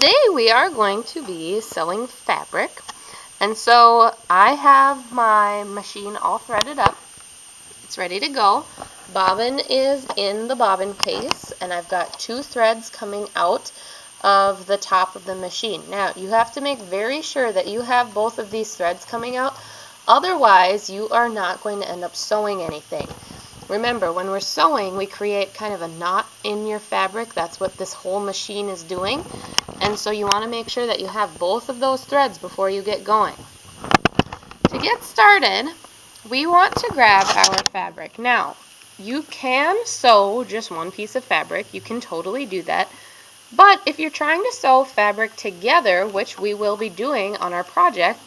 Today we are going to be sewing fabric, and so I have my machine all threaded up. It's ready to go. Bobbin is in the bobbin case, and I've got 2 threads coming out of the top of the machine. Now you have to make very sure that you have both of these threads coming out, otherwise you are not going to end up sewing anything. Remember, when we're sewing, we create kind of a knot in your fabric. That's what this whole machine is doing. And so you want to make sure that you have both of those threads before you get going. To get started, we want to grab our fabric. Now, you can sew just one piece of fabric. You can totally do that. But if you're trying to sew fabric together, which we will be doing on our project,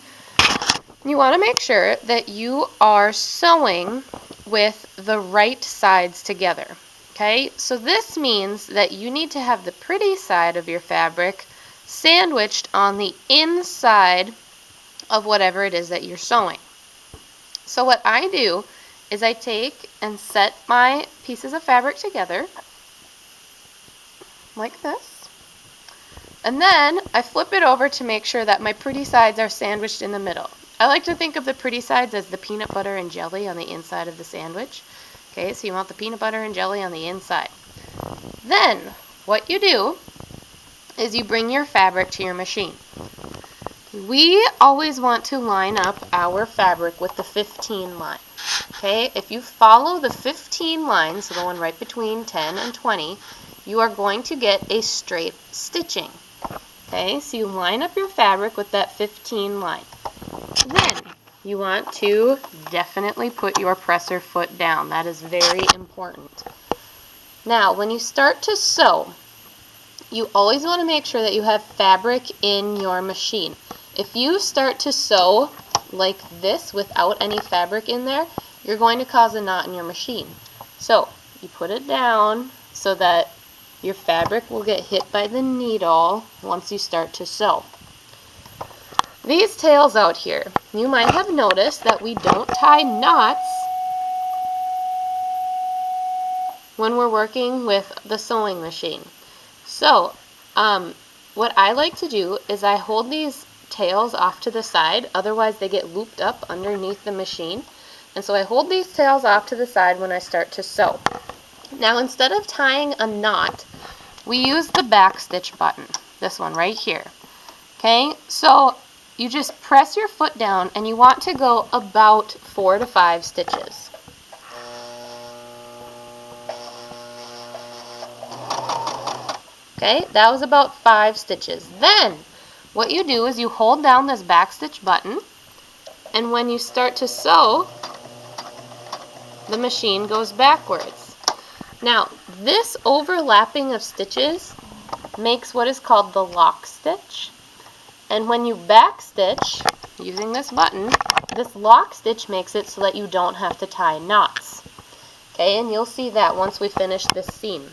you want to make sure that you are sewing with the right sides together. Okay, so this means that you need to have the pretty side of your fabric sandwiched on the inside of whatever it is that you're sewing. So what I do is I take and set my pieces of fabric together like this, and then I flip it over to make sure that my pretty sides are sandwiched in the middle. I like to think of the pretty sides as the peanut butter and jelly on the inside of the sandwich. Okay, so you want the peanut butter and jelly on the inside. Then, what you do is you bring your fabric to your machine. We always want to line up our fabric with the 15 line. Okay, if you follow the 15 line, so the one right between 10 and 20, you are going to get a straight stitching. Okay, so you line up your fabric with that 15 line. Then you want to definitely put your presser foot down. That is very important. Now, when you start to sew, you always want to make sure that you have fabric in your machine. If you start to sew like this without any fabric in there, you're going to cause a knot in your machine. So you put it down so that your fabric will get hit by the needle once you start to sew. These tails out here, you might have noticed that we don't tie knots when we're working with the sewing machine. So, what I like to do is I hold these tails off to the side, otherwise they get looped up underneath the machine. And so I hold these tails off to the side when I start to sew. Now, instead of tying a knot, we use the back stitch button, this one right here. Okay, so you just press your foot down and you want to go about 4 to 5 stitches. Okay, that was about 5 stitches. Then what you do is you hold down this back stitch button, and when you start to sew, the machine goes backwards. Now, this overlapping of stitches makes what is called the lock stitch. And when you back stitch using this button, this lock stitch makes it so that you don't have to tie knots. Okay, and you'll see that once we finish this seam.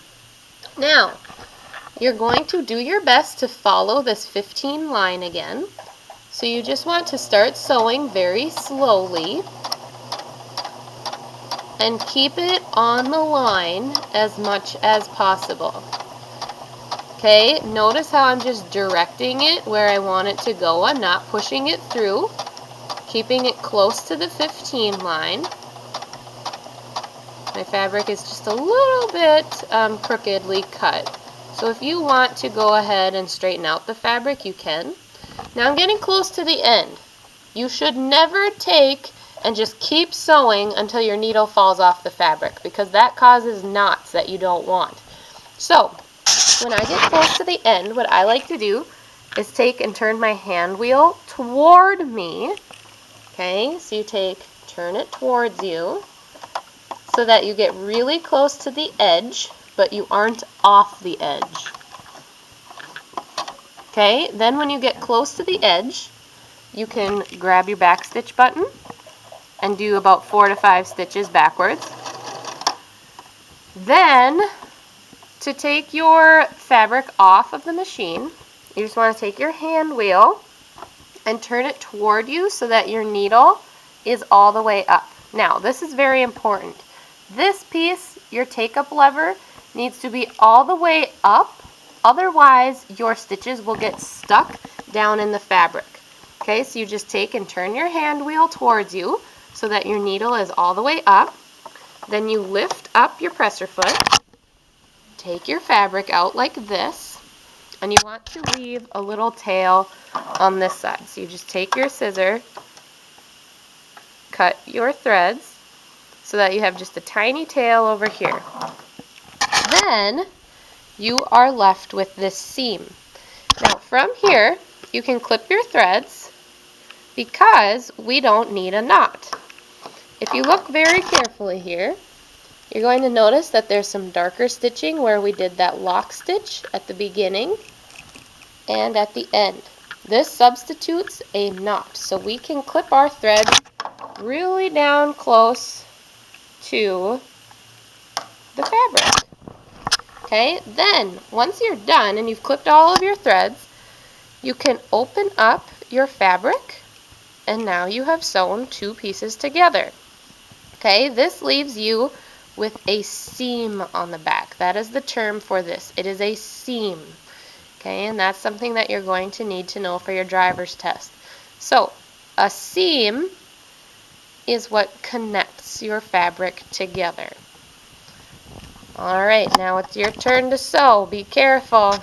Now, you're going to do your best to follow this 15 line again. So you just want to start sewing very slowly and keep it on the line as much as possible. Okay, notice how I'm just directing it where I want it to go. I'm not pushing it through, keeping it close to the 15 line. My fabric is just a little bit crookedly cut. So if you want to go ahead and straighten out the fabric, you can. Now I'm getting close to the end. You should never take and just keep sewing until your needle falls off the fabric, because that causes knots that you don't want. So when I get close to the end, what I like to do is take and turn my hand wheel toward me. Okay, so you turn it towards you so that you get really close to the edge, but you aren't off the edge. Okay, then when you get close to the edge, you can grab your back stitch button and do about 4 to 5 stitches backwards. Then, to take your fabric off of the machine, you just want to take your hand wheel and turn it toward you so that your needle is all the way up. Now, this is very important. This piece, your take-up lever, needs to be all the way up Otherwise, your stitches will get stuck down in the fabric. Okay, so you just take and turn your hand wheel towards you so that your needle is all the way up. Then you lift up your presser foot, take your fabric out like this, and you want to leave a little tail on this side. So you just take your scissor, cut your threads so that you have just a tiny tail over here. Then you are left with this seam. Now from here, you can clip your threads because we don't need a knot. If you look very carefully here, you're going to notice that there's some darker stitching where we did that lock stitch at the beginning and at the end. This substitutes a knot, so we can clip our threads really down close to the fabric. Okay, then once you're done and you've clipped all of your threads, you can open up your fabric and now you have sewn two pieces together. Okay, this leaves you with a seam on the back. That is the term for this. It is a seam. Okay, and that's something that you're going to need to know for your driver's test. So, a seam is what connects your fabric together. Alright, now it's your turn to sew. Be careful.